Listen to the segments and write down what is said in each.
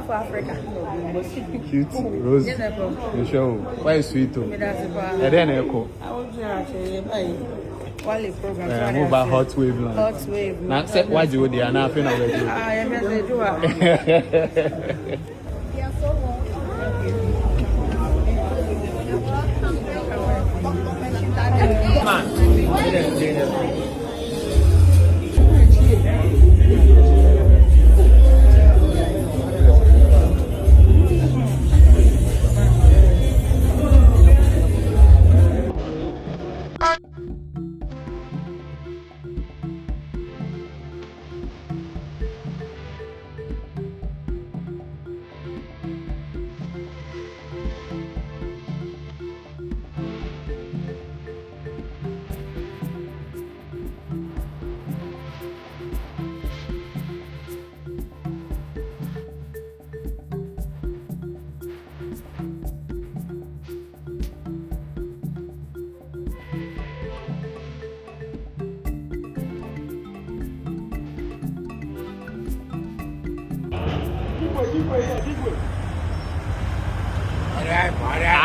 for Africa. Cute. Rose. You show. Why is sweet too? And then echo. I want to actually buy Wale program. Move by Hotwav. Hotwav. Now, why do you do that? Now, I feel like I am a do.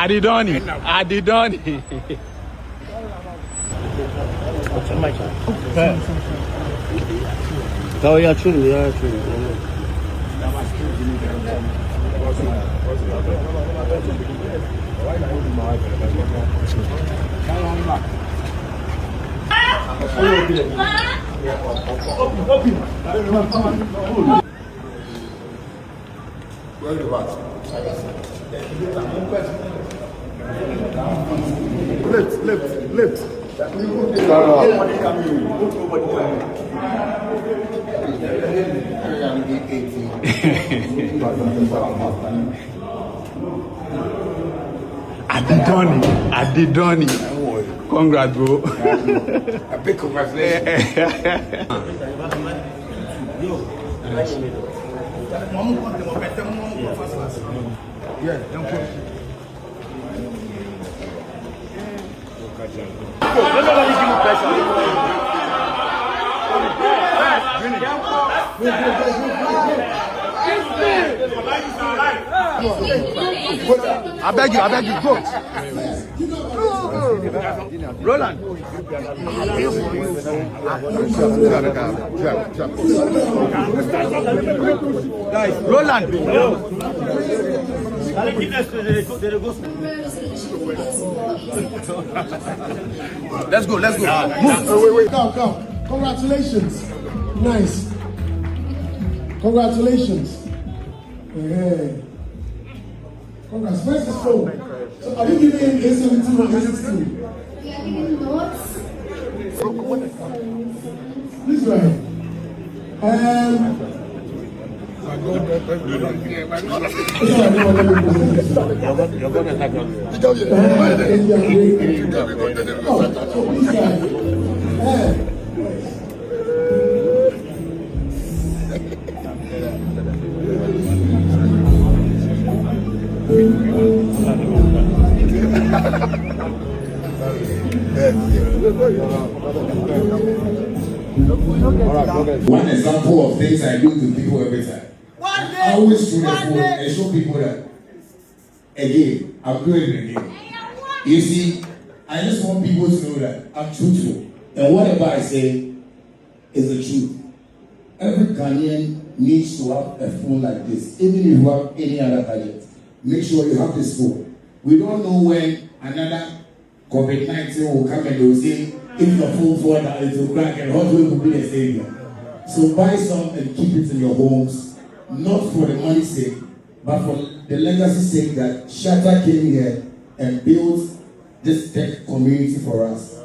Adidoni. Oh, yeah, true. Where the bat? Lift. Adidoni. Congrats, bro. A big congratulations. Yeah, don't put nobody give me pressure. I beg you, go. Roland. Guys, Roland. Let's go. Move. Wait. Come. Congratulations. Nice. Congratulations. Hey. Congrats. Where's this phone? So are you giving A17 or A16? We are giving notes. This way. You're going to have your One example of things I do to people every time. I always through the phone and show people that again, I'm doing it again. You see, I just want people to know that I'm truthful. And whatever I say is the truth. Every Ghanaian needs to have a phone like this. Even if you have any other gadget, make sure you have this phone. We don't know when another COVID-19 will come and they will say, if your phone falls down, it will crack and Hotwav will be the savior. So buy some and keep it in your homes, not for the money's sake, but for the legacy sake that Shatta came here and built this tech community for us.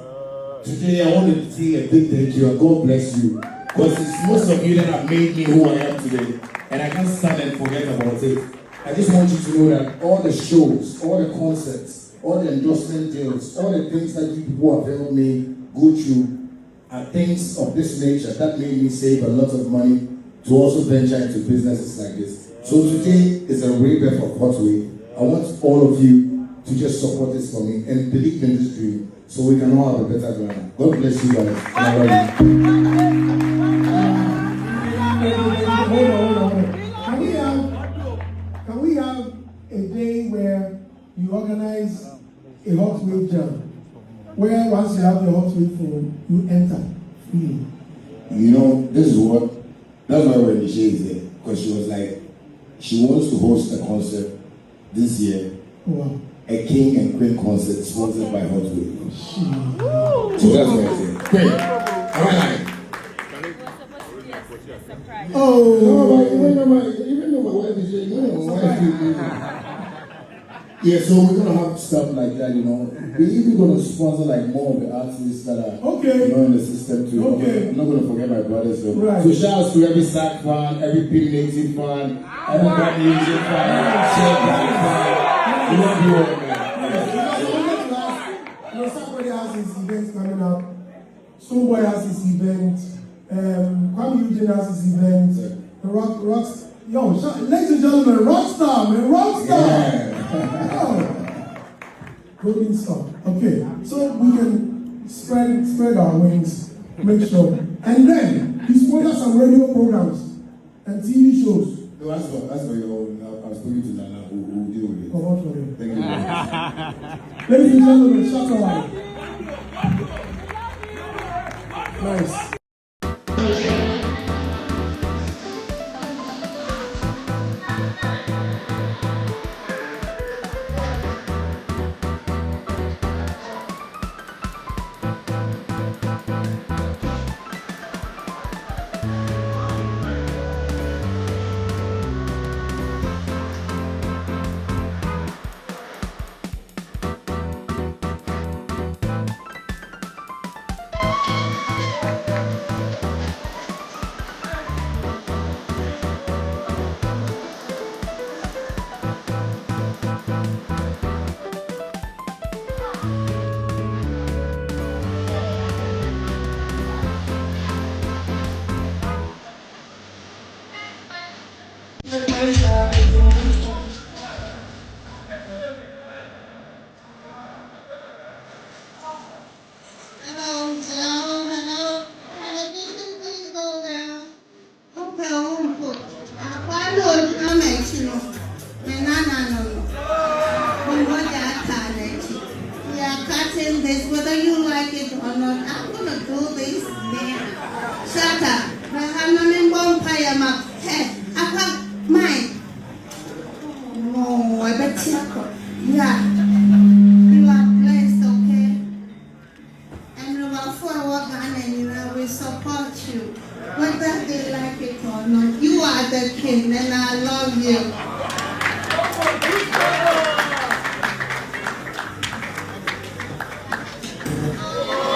Today I want to say a big thank you and God bless you. Because it's most of you that have made me who I am today. And I can't stand and forget about it. I just want you to know that all the shows, all the concerts, all the endorsement deals, all the things that you people have helped me go through are things of this nature that made me save a lot of money to also venture into businesses like this. So today is a rebirth of Hotwav. I want all of you to just support this for me and believe in this dream so we can all have a better Ghana. God bless you guys. I love you. Hold on. Can we have a day where you organize a hot wave jam, where once you have the hot wave phone, you enter freely. You know, that's why Wendy Shay is there, because she was like, she wants to host a concert this year. Wow. A king and queen concert sponsored by Hot Wave. So that's why I said, Queen, am I lying? Oh, even though my wife is here, you know, my wife is yeah, so we're gonna have stuff like that, you know. We're even gonna sponsor like more of the artists that are okay. You know, in the system too. Okay. I'm not gonna forget my brothers. So, right. So shout out to every SAC fan, every Pig Native fan, every Black Music fan, fan. You know, you all, man. Somebody has his event coming up. Stoneboy has his event. Kwame Eugene has his event. Ladies and gentlemen, Rockstar, man, Rockstar. Yeah. Golden Star. Okay, so we can spread our wings, make sure. And then he sponsors some radio programs and TV shows. No, that's for your own. I'll speak to Nana who will deal with it. Oh, for you. Thank you very much. Ladies and gentlemen, Shatta Wale. Nice. Whether you like it or not, I'm gonna do this now. Shatta, I'm not in bonfire, my head. I got mine. No, I bet you. Yeah. You are blessed, okay? And we will forward and I will support you. Whether they like it or not, you are the king and I love you.